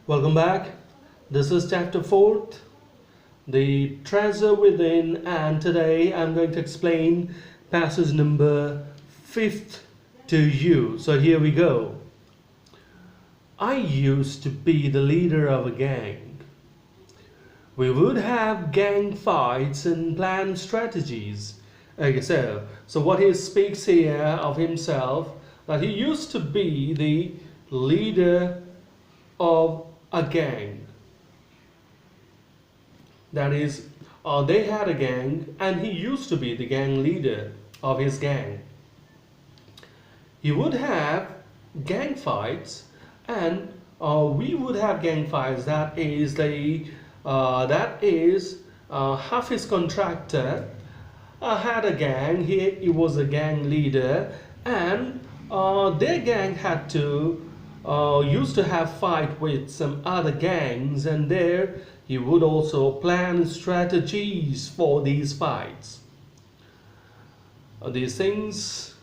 Welcome back. This is chapter 4th, The Treasure Within, and today I'm going to explain passage number 5th to you. So here we go. I used to be the leader of a gang. We would have gang fights and plan strategies. Okay, so what he speaks here of himself, that he used to be the leader of a gang. That is, they had a gang and he used to be the gang leader of his gang. He would have gang fights and we would have gang fights. That is half his contractor had a gang. He was a gang leader, and their gang had to used to have fight with some other gangs, and there he would also plan strategies for these fights. These things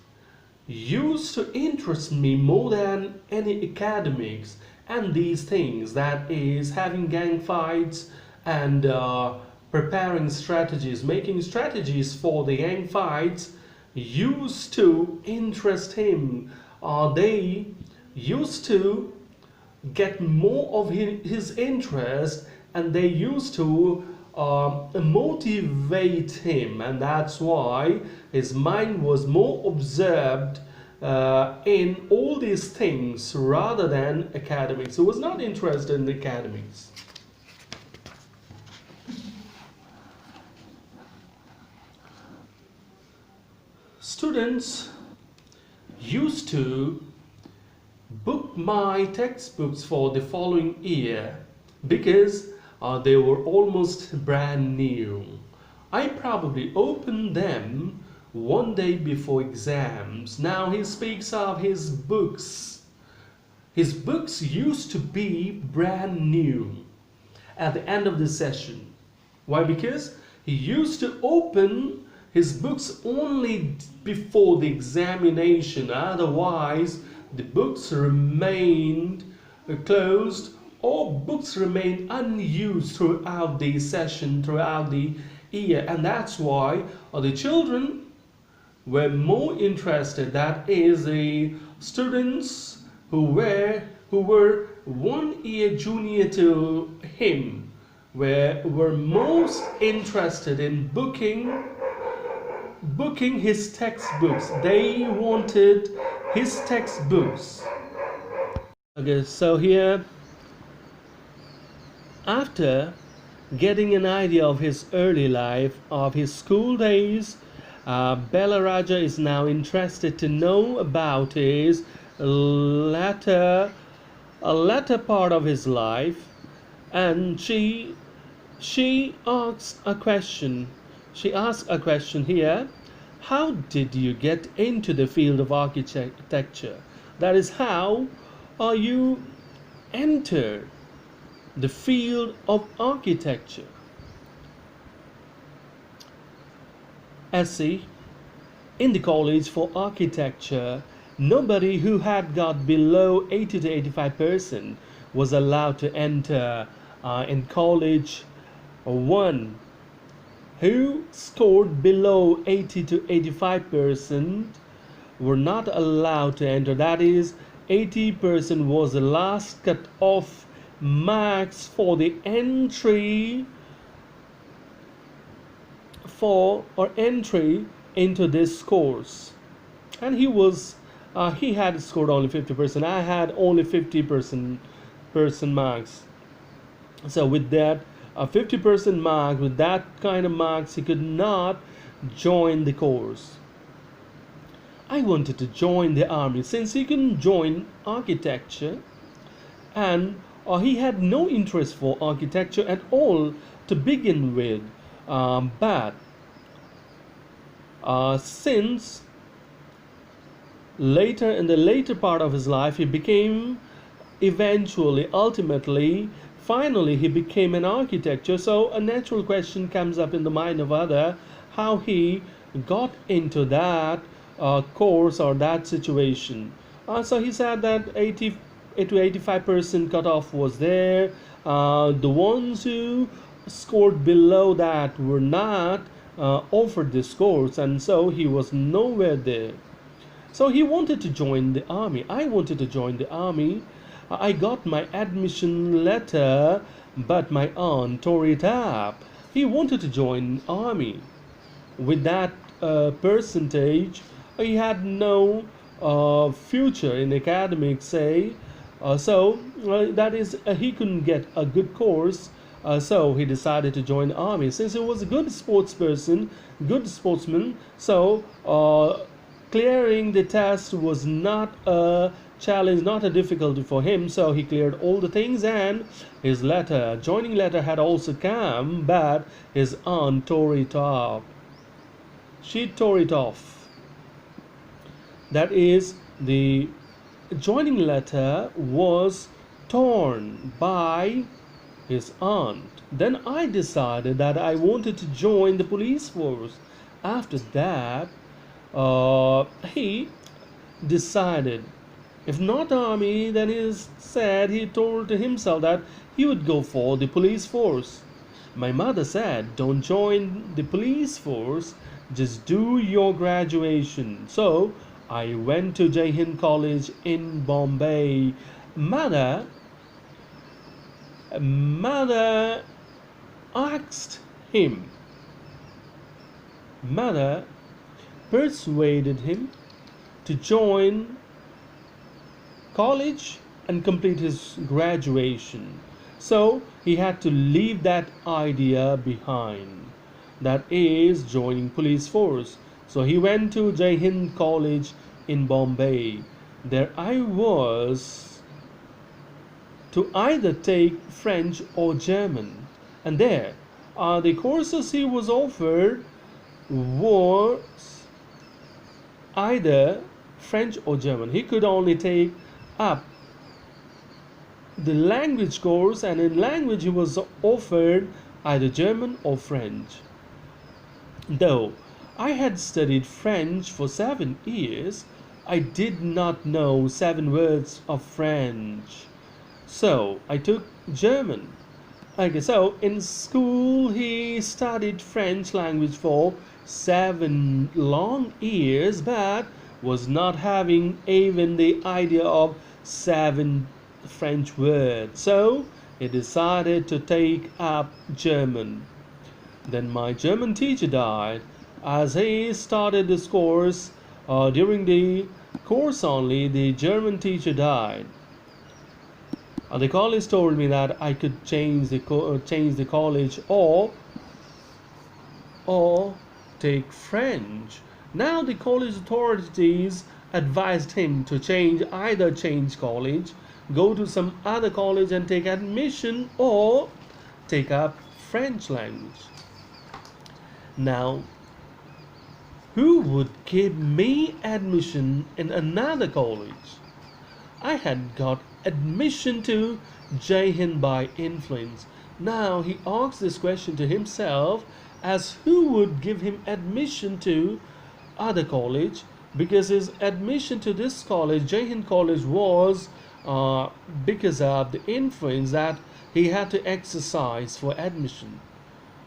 used to interest me more than any academics, and these things, that is having gang fights and preparing strategies, making strategies for the gang fights, used to interest him. They used to get more of his interest, and they used to motivate him, and that's why his mind was more absorbed in all these things rather than academics. He was not interested in academics. Students used to book my textbooks for the following year because they were almost brand new. I probably opened them one day before exams. Now he speaks of his books. His books used to be brand new at the end of the session. Why? Because he used to open his books only before the examination. Otherwise, the books remained closed, or books remained unused throughout the session, throughout the year. And that's why the children were more interested. That is, the students who were 1 year junior to him were most interested in booking his textbooks. They wanted his textbooks. Okay, so here, after getting an idea of his early life, of his school days, Bella Raja is now interested to know about his latter part of his life, and she asks a question. She asks a question here. How did you get into the field of architecture? That is, how are you entered the field of architecture? See, in the college for architecture, nobody who had got below 80 to 85% was allowed to enter. In college, one who scored below 80 to 85% were not allowed to enter. That is, 80% was the last cut off marks for the entry into this course. And he had scored only 50%. I had only 50% marks. So with that 50% mark, with that kind of marks, he could not join the course. I wanted to join the army since he couldn't join architecture, and he had no interest for architecture at all to begin with. But since later, in the later part of his life, he became finally he became an architecture. So a natural question comes up in the mind of other, how he got into that course or that situation. So he said that to 85% cutoff was there. The ones who scored below that were not offered this course, and so he was nowhere there. So he wanted to join the army. I wanted to join the army. I got my admission letter, but my aunt tore it up. He wanted to join army. With that percentage, he had no future in academics, say. That is, he couldn't get a good course. So he decided to join the army. Since he was a good sports person, good sportsman, so clearing the test was not a challenge, not a difficulty for him. So he cleared all the things, and his letter, joining letter, had also come, but his aunt tore it off. She tore it off. That is, the joining letter was torn by his aunt. Then I decided that I wanted to join the police force. After that, he decided, if not army, then he told to himself that he would go for the police force. My mother said, don't join the police force, just do your graduation. So I went to Jai Hind College in Bombay. Mother asked him, mother persuaded him to join college and complete his graduation. So he had to leave that idea behind, that is joining police force. So he went to Jai Hind College in Bombay. There I was to either take French or German, and there the courses he was offered was either French or German. He could only take up the language course, and in language he was offered either German or French. Though I had studied French for 7 years, I did not know 7 words of French. So I took German. Okay, so in school he studied French language for 7 long years, but was not having even the idea of 7 French words. So he decided to take up German. Then my German teacher died. As he started this course, during the course only, the German teacher died. The college told me that I could change the college or take French. Now the college authorities advised him to either change college, go to some other college and take admission, or take up French language. Now, who would give me admission in another college? I had got admission to Jai Hind by influence. Now he asks this question to himself, as who would give him admission to other college, because his admission to this college, Jai Hind College, was because of the influence that he had to exercise for admission.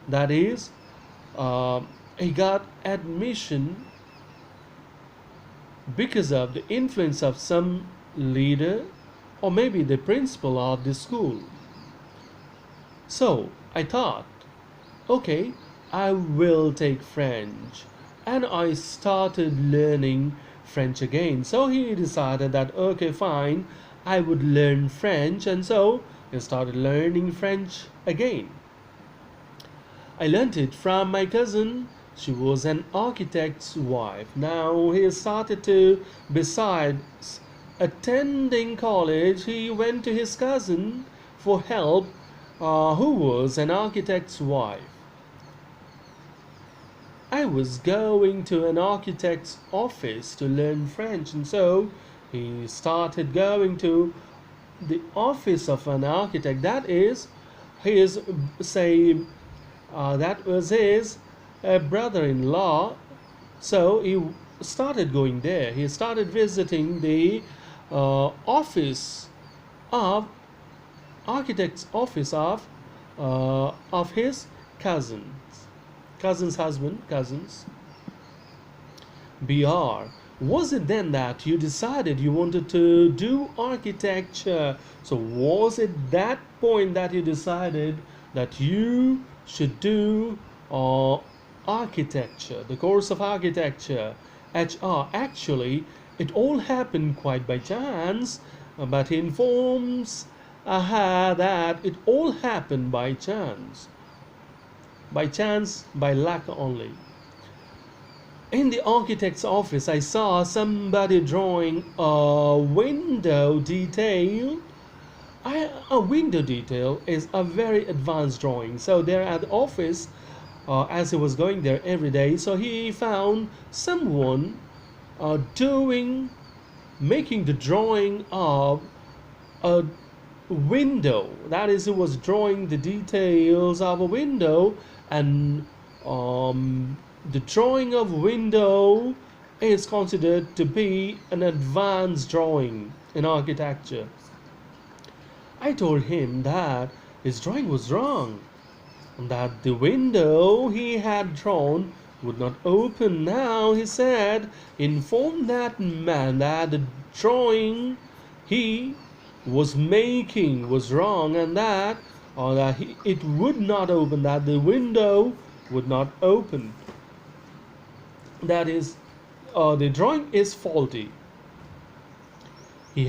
That is, he got admission because of the influence of some leader or maybe the principal of the school. So I thought, okay, I will take French, and I started learning French again. So he decided that, okay, fine, I would learn French, and so I started learning French again. I learned it from my cousin. She was an architect's wife. Now he started to, besides attending college, he went to his cousin for help, who was an architect's wife. I was going to an architect's office to learn French, and so he started going to the office of an architect. That is his, that was his brother-in-law. So he started going there. He started visiting the office of architect's office of his cousin's husband, cousins. BR. Was it then that you decided you wanted to do architecture? So was it that point that you decided that you should do architecture, the course of architecture? HR. Actually, it all happened quite by chance, but he informs Aha that it all happened by chance. By chance, by luck only. In the architect's office, I saw somebody drawing a window detail. A window detail is a very advanced drawing. So there at the office, as he was going there every day, so he found someone making the drawing of a window. That is, he was drawing the details of a window, and the drawing of window is considered to be an advanced drawing in architecture. I told him that his drawing was wrong, and that the window he had drawn would not open. Now he said, inform that man that the drawing he was making was wrong, and that it would not open, that the window would not open. That is, the drawing is faulty. He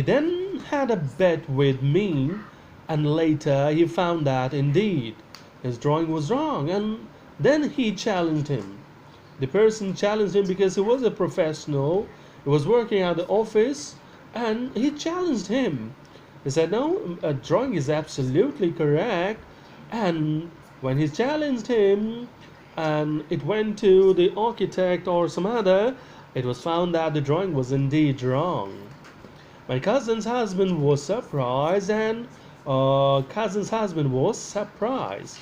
then had a bet with me, and later he found that indeed his drawing was wrong, and then he challenged him. The person challenged him because he was a professional, he was working at the office, and he challenged him. He said, no, a drawing is absolutely correct. And when he challenged him, and it went to the architect or some other, it was found that the drawing was indeed wrong. My cousin's husband was surprised, and cousin's husband was surprised.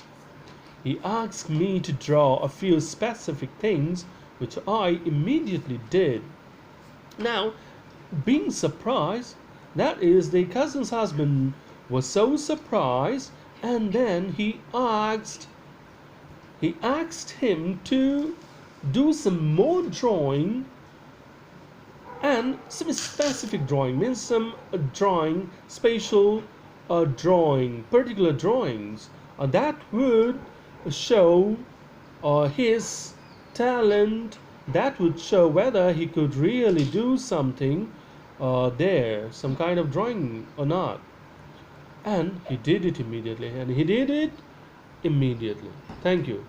He asked me to draw a few specific things, which I immediately did. Now, being surprised, that is, the cousin's husband was so surprised, and then he asked him to do some more drawing, and some specific drawing means some drawing, spatial drawing, particular drawings that would show his talent, that would show whether he could really do something there, some kind of drawing or not. And he did it immediately, Thank you.